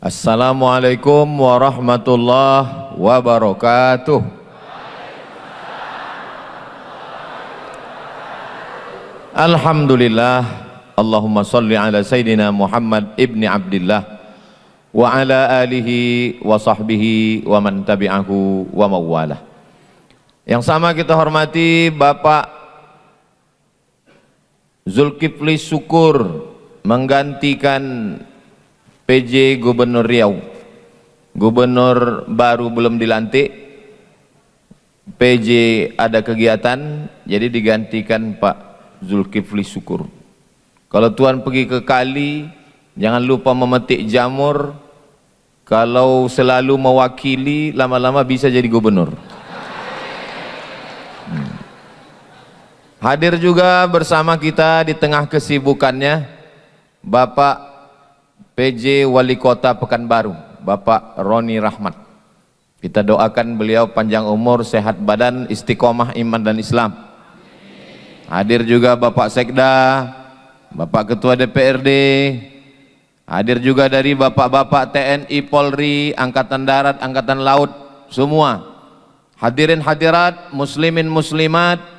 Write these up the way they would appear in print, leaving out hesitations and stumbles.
Assalamualaikum warahmatullahi wabarakatuh. Alhamdulillah, Allahumma salli ala Sayyidina Muhammad ibni Abdillah wa ala alihi wa sahbihi wa man tabi'ahu wa mawalah. Yang sama kita hormati Bapak Zulkifli Syukur menggantikan PJ Gubernur Riau. Gubernur baru belum dilantik, PJ ada kegiatan, jadi digantikan Pak Zulkifli Syukur. Kalau Tuan pergi ke kali, jangan lupa memetik jamur. Kalau selalu mewakili, lama-lama bisa jadi gubernur. Hadir juga bersama kita di tengah kesibukannya Bapak PJ Wali Kota Pekanbaru, Bapak Roni Rahmat. Kita doakan beliau panjang umur, sehat badan, istiqomah iman dan Islam. Hadir juga Bapak Sekda, Bapak Ketua DPRD, hadir juga dari Bapak-Bapak TNI, Polri, Angkatan Darat, Angkatan Laut, semua. Hadirin hadirat, muslimin muslimat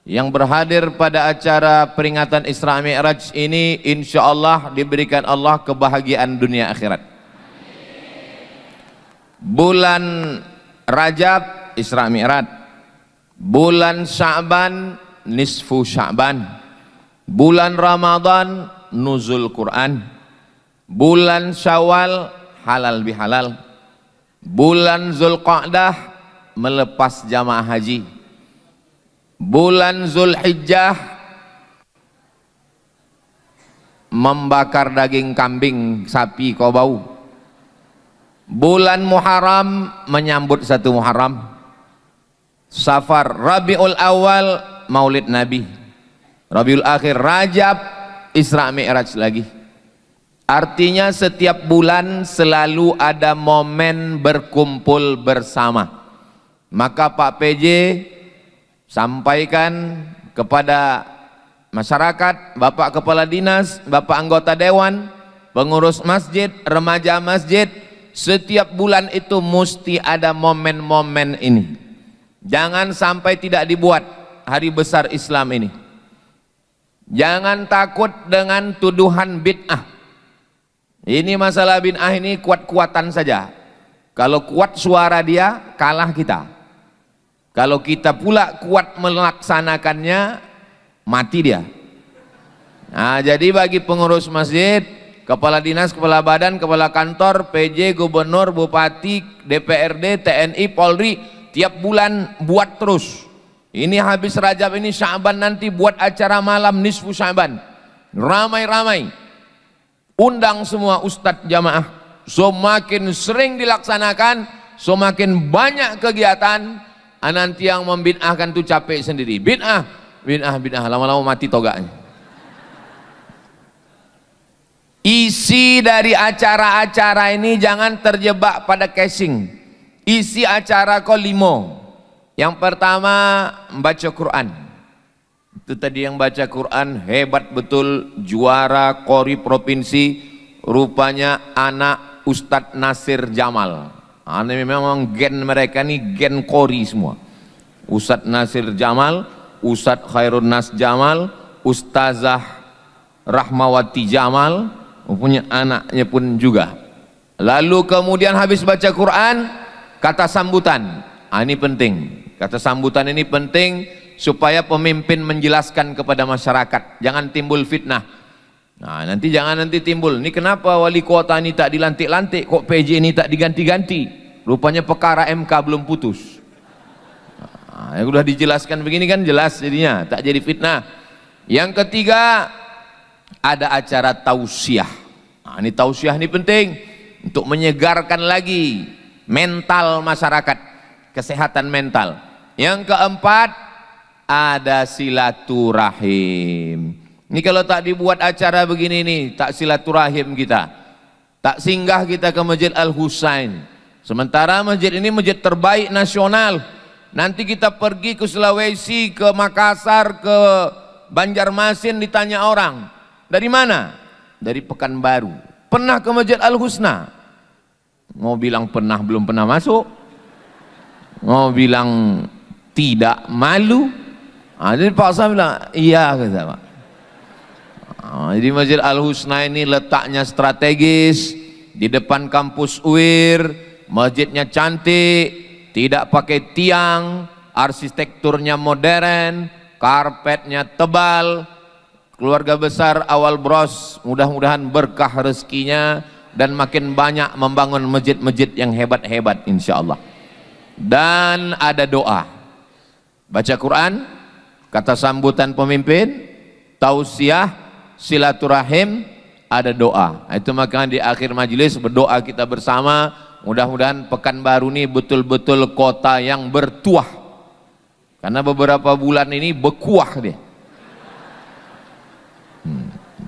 yang berhadir pada acara peringatan Isra Mi'raj ini, insya Allah diberikan Allah kebahagiaan dunia akhirat. Bulan Rajab Isra Mi'raj, bulan Sya'ban nisfu Sya'ban, bulan Ramadan nuzul Quran, bulan Syawal halal bihalal, bulan Zulqa'dah melepas jamaah haji, bulan Zulhijjah membakar daging kambing, sapi, kau bau, bulan Muharram menyambut satu Muharram, Safar, Rabiul Awal Maulid Nabi, Rabiul Akhir, Rajab Isra Mi'raj lagi. Artinya setiap bulan selalu ada momen berkumpul bersama. Maka Pak PJ sampaikan kepada masyarakat, Bapak Kepala Dinas, Bapak Anggota Dewan, pengurus masjid, remaja masjid, setiap bulan itu mesti ada momen-momen ini. Jangan sampai tidak dibuat hari besar Islam ini. Jangan takut dengan tuduhan bid'ah. Ini masalah bid'ah ini kuat-kuatan saja. Kalau kuat suara dia, kalah kita. Kalau kita pula kuat melaksanakannya, mati dia. Nah, jadi bagi pengurus masjid, kepala dinas, kepala badan, kepala kantor, PJ, gubernur, bupati, DPRD, TNI, Polri, tiap bulan buat terus. Ini habis Rajab ini, Sya'ban nanti buat acara malam nisfu Sya'ban. Ramai-ramai. Undang semua ustadz jamaah. Semakin sering dilaksanakan, semakin banyak kegiatan. Nanti yang membid'ahkan itu capek sendiri. Bid'ah, bid'ah, bid'ah, lama-lama mati toganya. Isi dari acara-acara ini jangan terjebak pada casing. Isi acara kau 5. Yang pertama membaca Quran. Itu tadi yang baca Quran hebat betul, juara Qori provinsi, rupanya anak Ustadz Nasir Jamal. Ini memang gen mereka nih gen Qori semua. Ustadz Nasir Jamal, Ustadz Khairun Nas Jamal, Ustazah Rahmawati Jamal, punya anaknya pun juga. Lalu kemudian habis baca Quran, kata sambutan. Ini penting. Kata sambutan ini penting supaya pemimpin menjelaskan kepada masyarakat. Jangan timbul fitnah. Nah, jangan timbul. Ini kenapa wali kota ini tak dilantik-lantik, kok PJ ini tak diganti-ganti? Rupanya perkara MK belum putus. Yang sudah dijelaskan begini kan jelas jadinya, tak jadi fitnah. Yang ketiga, ada acara tausiah. Ini tausiah ini penting untuk menyegarkan lagi mental masyarakat, kesehatan mental. Yang keempat, ada silaturahim. Ini kalau tak dibuat acara begini nih, tak silaturahim kita, tak singgah kita ke Masjid Al-Husain. Sementara masjid ini masjid terbaik nasional. Nanti kita pergi ke Sulawesi, ke Makassar, ke Banjarmasin, ditanya orang, dari mana? Dari Pekanbaru. Pernah ke Masjid Al-Husna? Mau bilang pernah belum pernah masuk, mau bilang tidak malu. Jadi Pak Sam bilang iya, kata Pak. Jadi Masjid Al-Husna ini letaknya strategis di depan kampus UIR, masjidnya cantik, tidak pakai tiang, arsitekturnya modern, karpetnya tebal. Keluarga besar awal bros, mudah-mudahan berkah rezekinya dan makin banyak membangun masjid-masjid yang hebat-hebat insyaallah. Dan ada doa, baca Quran, kata sambutan pemimpin, tausiah, silaturahim, ada doa. Itu makanya di akhir majelis berdoa kita bersama, mudah-mudahan Pekanbaru ini betul-betul kota yang bertuah, karena beberapa bulan ini berkuah dia.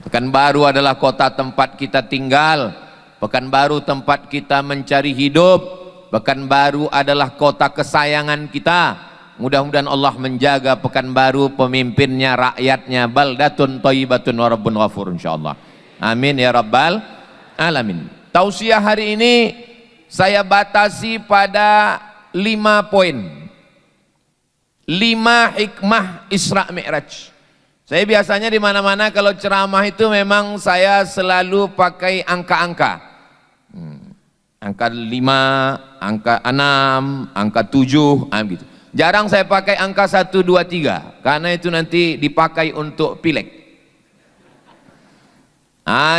Pekanbaru adalah kota tempat kita tinggal, Pekanbaru tempat kita mencari hidup, Pekanbaru adalah kota kesayangan kita. Mudah-mudahan Allah menjaga Pekanbaru, pemimpinnya, rakyatnya, baldatun thayyibatun wa rabbun ghafur insyaallah. Amin ya rabbal alamin. Tausiah hari ini saya batasi pada 5 poin. 5 hikmah Isra Mi'raj. Saya biasanya di mana-mana kalau ceramah itu memang saya selalu pakai angka-angka. Angka 5, angka 6, angka 7, gitu. Jarang saya pakai angka 1, 2, 3 karena itu nanti dipakai untuk pileg.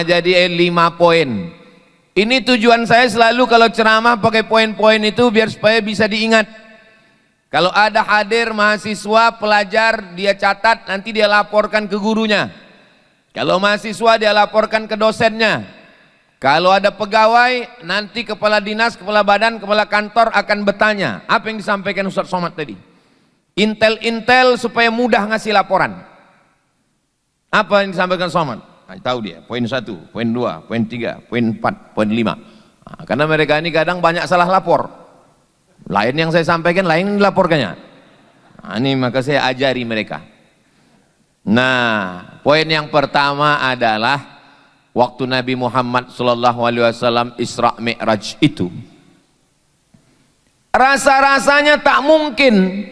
Jadi 5 poin. Ini tujuan saya selalu kalau ceramah pakai poin-poin itu biar supaya bisa diingat. Kalau ada hadir mahasiswa, pelajar, dia catat, nanti dia laporkan ke gurunya. Kalau mahasiswa dia laporkan ke dosennya. Kalau ada pegawai, nanti kepala dinas, kepala badan, kepala kantor akan bertanya, apa yang disampaikan Ustaz Somad tadi? Intel-intel supaya mudah ngasih laporan. Apa yang disampaikan Somad? Tahu dia, poin 1, poin 2, poin 3, poin 4, poin 5. Karena mereka ini kadang banyak salah lapor. Lain yang saya sampaikan, lain yang dilaporkannya. Ini maka saya ajari mereka. Nah, poin yang pertama adalah waktu Nabi Muhammad SAW Isra Mi'raj itu, rasa-rasanya tak mungkin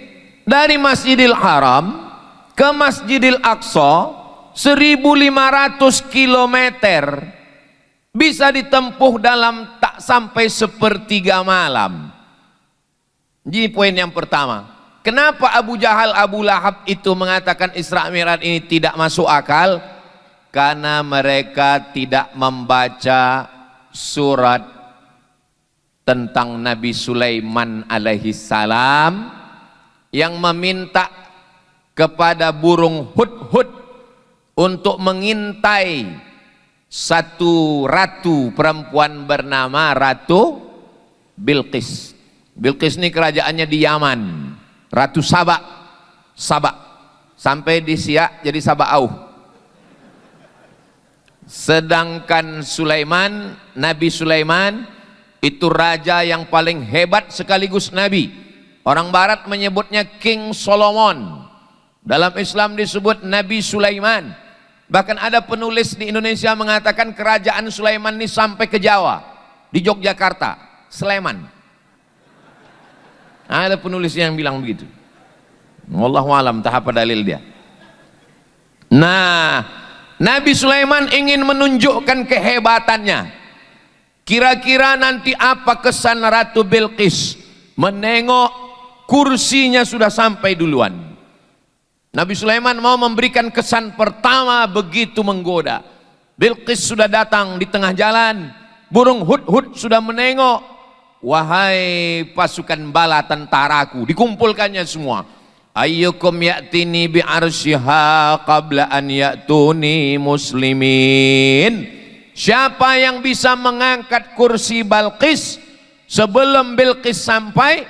dari Masjidil Haram ke Masjidil Aqsa 1.500 kilometer bisa ditempuh dalam tak sampai sepertiga malam. Jadi poin yang pertama, kenapa Abu Jahal, Abu Lahab itu mengatakan Isra Mi'raj ini tidak masuk akal? Karena mereka tidak membaca surat tentang Nabi Sulaiman alaihi salam yang meminta kepada burung hudhud untuk mengintai satu ratu perempuan bernama Ratu Bilqis. Bilqis ini kerajaannya di Yaman, Ratu Saba, sampai di Siak jadi Saba'auh. Sedangkan Sulaiman, Nabi Sulaiman itu raja yang paling hebat sekaligus Nabi. Orang Barat menyebutnya King Solomon, dalam Islam disebut Nabi Sulaiman. Bahkan ada penulis di Indonesia mengatakan kerajaan Sulaiman ini sampai ke Jawa, di Yogyakarta, Sleman. Ada penulis yang bilang begitu. Wallahu alam tahap dalil dia. Nah, Nabi Sulaiman ingin menunjukkan kehebatannya. Kira-kira nanti apa kesan Ratu Bilqis menengok kursinya sudah sampai duluan. Nabi Sulaiman mau memberikan kesan pertama begitu menggoda. Bilqis sudah datang di tengah jalan, burung hudhud sudah menengok. Wahai pasukan bala tentaraku, dikumpulkannya semua. Ayyukum ya'tini bi'arsyiha qabla an ya'tuni muslimin. Siapa yang bisa mengangkat kursi Bilqis sebelum Bilqis sampai,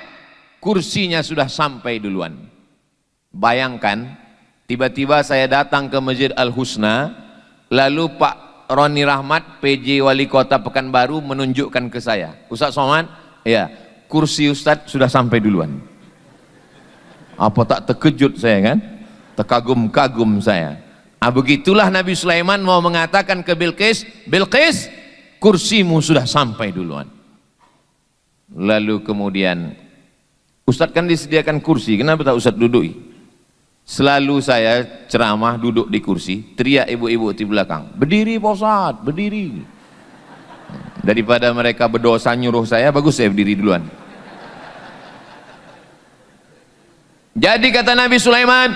kursinya sudah sampai duluan. Bayangkan, tiba-tiba saya datang ke Masjid Al-Husna, lalu Pak Roni Rahmat, PJ Wali Kota Pekanbaru menunjukkan ke saya, Ustaz Somad, ya, kursi Ustadz sudah sampai duluan. Apa tak terkejut saya kan? Terkagum-kagum saya. Begitulah Nabi Sulaiman mau mengatakan ke Bilqis, Bilqis, kursimu sudah sampai duluan. Lalu kemudian Ustadz kan disediakan kursi, kenapa tak Ustadz duduk? Selalu saya ceramah duduk di kursi, teriak ibu-ibu di belakang, berdiri Pak Ustadz, berdiri. Daripada mereka berdosa nyuruh saya, bagus saya berdiri duluan. Jadi kata Nabi Sulaiman,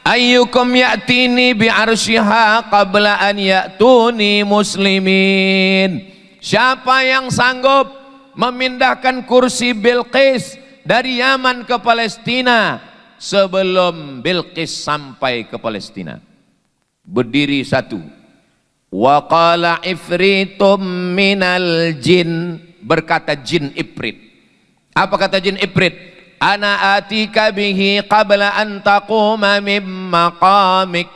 ayyukum ya'tini bi'arsyiha qabla an ya'tuni muslimin. Siapa yang sanggup memindahkan kursi Bilqis dari Yaman ke Palestina sebelum Bilqis sampai ke Palestina? Berdiri satu. Wa qala ifritum minal jin, berkata jin ifrit. Apa kata jin ifrit? Ana atika bihi qabla an taquma min maqamik.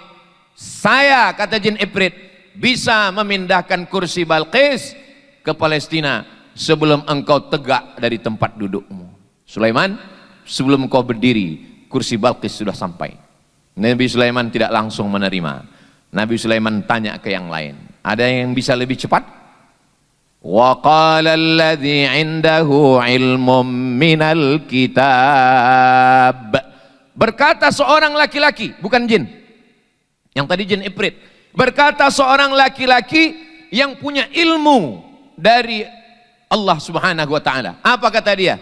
Saya, kata jin ifrit, bisa memindahkan kursi Bilqis ke Palestina sebelum engkau tegak dari tempat dudukmu. Sulaiman, sebelum engkau berdiri, kursi Bilqis sudah sampai. Nabi Sulaiman tidak langsung menerima. Nabi Sulaiman tanya ke yang lain, ada yang bisa lebih cepat? Wa qala alladhi 'indahu 'ilmun minal kitab. Berkata seorang laki-laki, bukan jin. Yang tadi jin ifrit. Berkata seorang laki-laki yang punya ilmu dari Allah Subhanahu wa taala. Apa kata dia?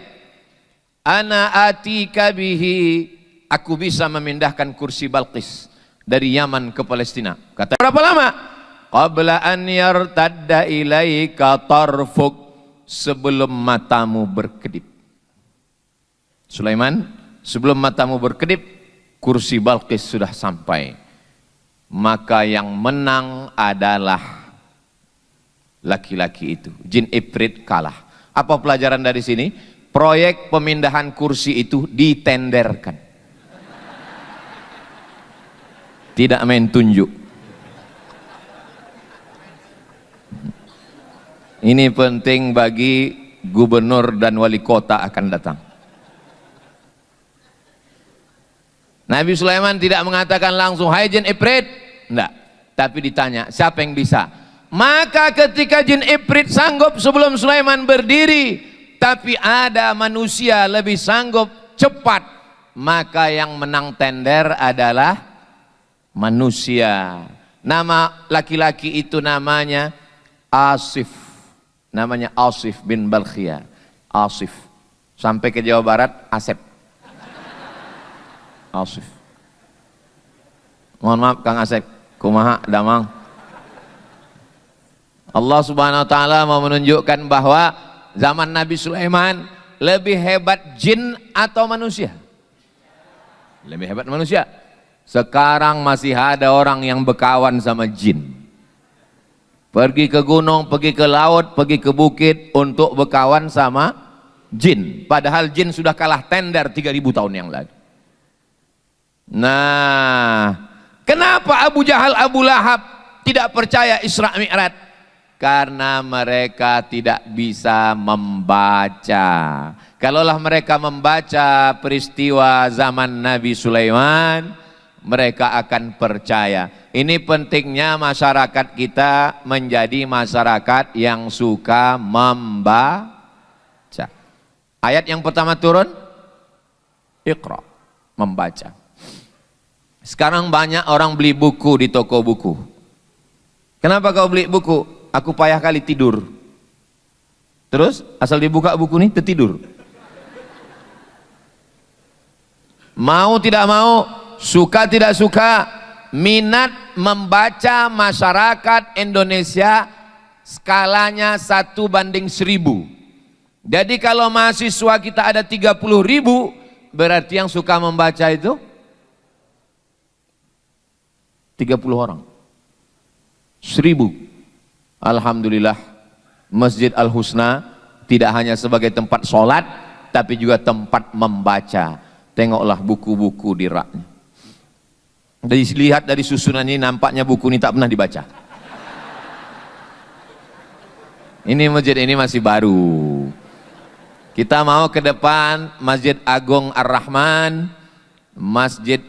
Ana atika bihi, aku bisa memindahkan kursi Bilqis dari Yaman ke Palestina. Kata berapa lama? Qabla an yartadda ilaika tarfuk, sebelum matamu berkedip. Sulaiman, sebelum matamu berkedip, kursi Bilqis sudah sampai. Maka yang menang adalah laki-laki itu. Jin ifrit kalah. Apa pelajaran dari sini? Proyek pemindahan kursi itu ditenderkan. Tidak main tunjuk. Ini penting bagi gubernur dan wali kota akan datang. Nabi Sulaiman tidak mengatakan langsung, hai jin ifrit, enggak, tapi ditanya siapa yang bisa. Maka ketika jin ifrit sanggup sebelum Sulaiman berdiri, tapi ada manusia lebih sanggup cepat, maka yang menang tender adalah manusia. Nama laki-laki itu namanya Asif. Namanya Asif bin Balkhia. Asif. Sampai ke Jawa Barat, Asep. Asif. Mohon maaf Kang Asep, kumaha damang. Allah Subhanahu wa taala mau menunjukkan bahwa zaman Nabi Sulaiman lebih hebat jin atau manusia? Lebih hebat manusia. Sekarang masih ada orang yang berkawan sama jin. Pergi ke gunung, pergi ke laut, pergi ke bukit untuk berkawan sama jin. Padahal jin sudah kalah tender 3000 tahun yang lalu. Nah, kenapa Abu Jahal, Abu Lahab tidak percaya Isra Mi'raj? Karena mereka tidak bisa membaca. Kalaulah mereka membaca peristiwa zaman Nabi Sulaiman, mereka akan percaya. Ini pentingnya masyarakat kita menjadi masyarakat yang suka membaca. Ayat yang pertama turun, Iqra, membaca. Sekarang banyak orang beli buku di toko buku. Kenapa kau beli buku? Aku payah kali tidur. Terus asal dibuka buku ini tertidur. Mau tidak mau, suka tidak suka, minat membaca masyarakat Indonesia skalanya 1:1000. Jadi kalau mahasiswa kita ada 30.000, berarti yang suka membaca itu 30 orang. 1000. Alhamdulillah, Masjid Al-Husna tidak hanya sebagai tempat sholat, tapi juga tempat membaca. Tengoklah buku-buku di raknya. Dilihat dari susunannya, nampaknya buku ini tak pernah dibaca. Ini masjid ini masih baru. Kita mau ke depan Masjid Agung Ar-Rahman, Masjid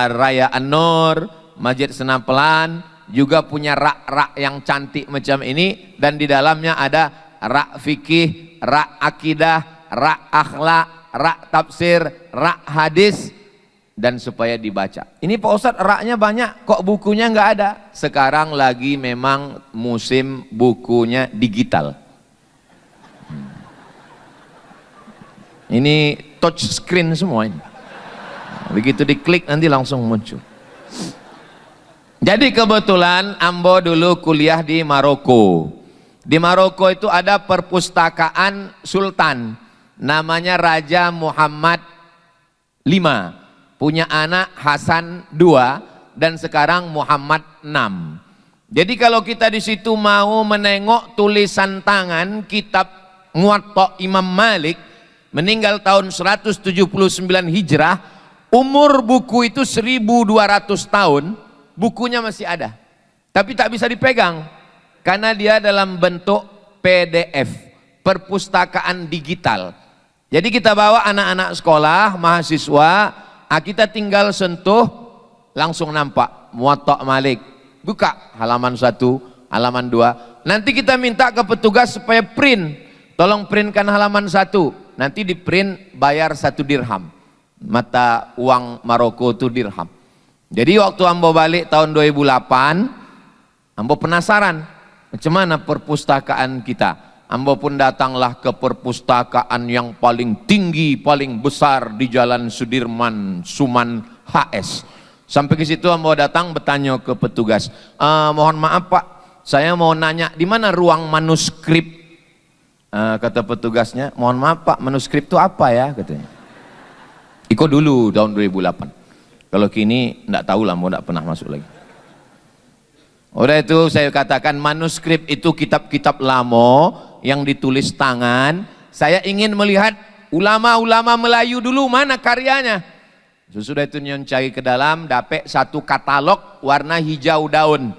Raya An-Nur, Masjid Senapelan juga punya rak-rak yang cantik macam ini, dan di dalamnya ada ra fikih, ra akidah, ra akhlak, ra tafsir, ra hadis, dan supaya dibaca. Ini Pak Ustadz ra-nya banyak, kok bukunya nggak ada? Sekarang lagi memang musim bukunya digital. Ini touch screen semua ini. Begitu diklik nanti langsung muncul. Jadi kebetulan Ambo dulu kuliah di Maroko. Di Maroko itu ada perpustakaan sultan, namanya Raja Muhammad V, punya anak Hasan II, dan sekarang Muhammad VI. Jadi kalau kita di situ mau menengok tulisan tangan kitab Muwatta Imam Malik, meninggal tahun 179 Hijrah, umur buku itu 1200 tahun, bukunya masih ada. Tapi tak bisa dipegang karena dia dalam bentuk PDF, perpustakaan digital. Jadi kita bawa anak-anak sekolah, mahasiswa, kita tinggal sentuh, langsung nampak Muwatta Malik. Buka halaman 1, halaman 2. Nanti kita minta ke petugas supaya print. Tolong printkan halaman 1. Nanti di print bayar 1 dirham. Mata uang Maroko itu dirham. Jadi waktu Ambo balik tahun 2008, Ambo penasaran macam mana perpustakaan kita. Ambo pun datanglah ke perpustakaan yang paling tinggi, paling besar di Jalan Sudirman, Suman HS. Sampai ke situ Ambo datang bertanya ke petugas, mohon maaf Pak, saya mau nanya di mana ruang manuskrip? Kata petugasnya, mohon maaf Pak, manuskrip itu apa ya? Katanya. Iko dulu tahun 2008. Kalau kini enggak tahu lah, mau enggak pernah masuk lagi. Udah itu saya katakan manuskrip itu kitab-kitab lama yang ditulis tangan. Saya ingin melihat ulama-ulama Melayu dulu mana karyanya. Sesudah itu nyon cari ke dalam, dapat satu katalog warna hijau daun,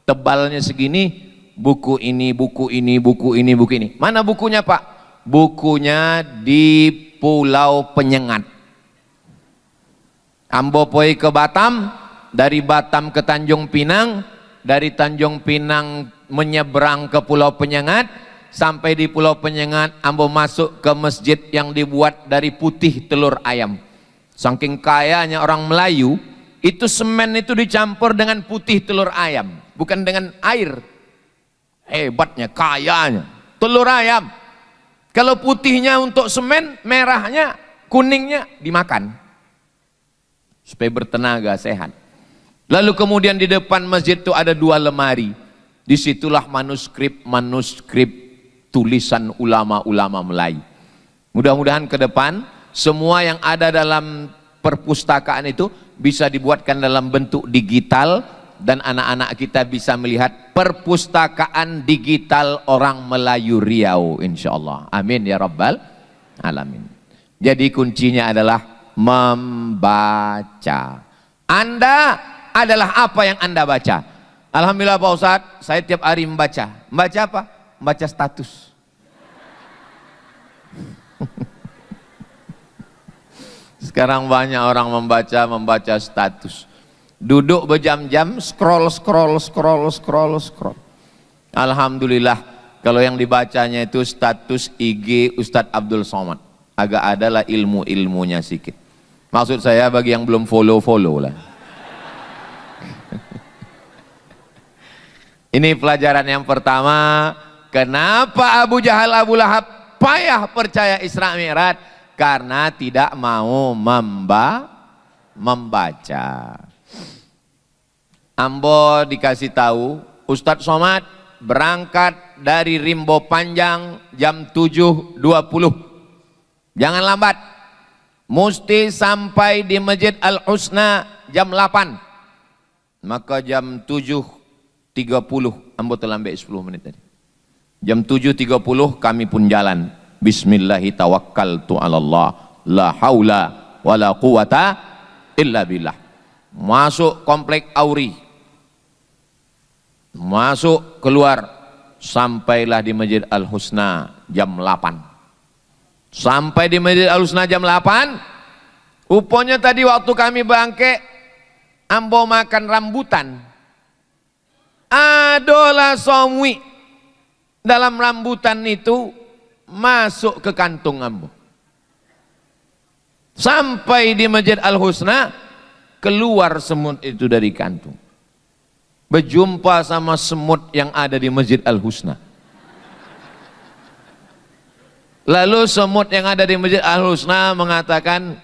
tebalnya segini, buku ini, buku ini, buku ini, buku ini. Mana bukunya Pak? Bukunya di Pulau Penyengat. Ambo poi ke Batam, dari Batam ke Tanjung Pinang, dari Tanjung Pinang menyeberang ke Pulau Penyengat, sampai di Pulau Penyengat Ambo masuk ke masjid yang dibuat dari putih telur ayam. Saking kayanya orang Melayu, itu semen itu dicampur dengan putih telur ayam, bukan dengan air. Hebatnya, kayanya telur ayam. Kalau putihnya untuk semen, merahnya, kuningnya dimakan supaya bertenaga, sehat. Lalu kemudian di depan masjid itu ada 2 lemari. Disitulah manuskrip tulisan ulama-ulama Melayu. Mudah-mudahan ke depan semua yang ada dalam perpustakaan itu bisa dibuatkan dalam bentuk digital, dan anak-anak kita bisa melihat perpustakaan digital orang Melayu Riau, insya Allah. Amin ya Rabbal Alamin. Jadi kuncinya adalah membaca. Anda adalah apa yang Anda baca. Alhamdulillah Pak Ustadz, saya tiap hari membaca. Membaca apa? Membaca status. Sekarang banyak orang membaca status. Duduk berjam-jam, scroll. Alhamdulillah, kalau yang dibacanya itu status IG Ustadz Abdul Somad. Agak adalah ilmu-ilmunya sedikit. Maksud saya bagi yang belum follow lah. Ini pelajaran yang pertama. Kenapa Abu Jahal, Abu Lahab payah percaya Isra Mi'raj? Karena tidak mau membaca. Ambo dikasih tahu, Ustadz Somad berangkat dari Rimbo Panjang jam 7.20. Jangan lambat. Mesti sampai di Masjid Al-Husna jam 8. Maka jam 7.30 Ambo terlambat 10 menit tadi. Jam 7.30 kami pun jalan. Bismillahi tawakkaltu ala Allah, la haula wala quwata illa billah. Masuk komplek Auri, masuk keluar, sampailah di Masjid Al-Husna jam 8. Sampai di Masjid Al-Husna jam 8, rupanya tadi waktu kami bangke, Ambo makan rambutan. Adolah somwi dalam rambutan itu masuk ke kantung ambo. Sampai di Masjid Al-Husna, keluar semut itu dari kantung. Berjumpa sama semut yang ada di Masjid Al-Husna. Lalu semut yang ada di Masjid Al-Husna mengatakan,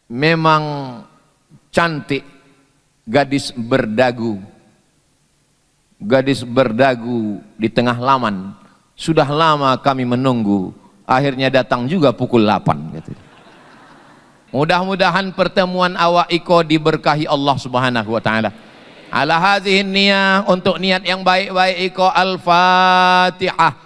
memang cantik gadis berdagu. Gadis berdagu di tengah laman. Sudah lama kami menunggu. Akhirnya datang juga pukul 8 gitu. Mudah-mudahan pertemuan awak iko diberkahi Allah Subhanahu wa taala. Ala hadhihi niyah, untuk niat yang baik-baik iko. Al-Fatihah.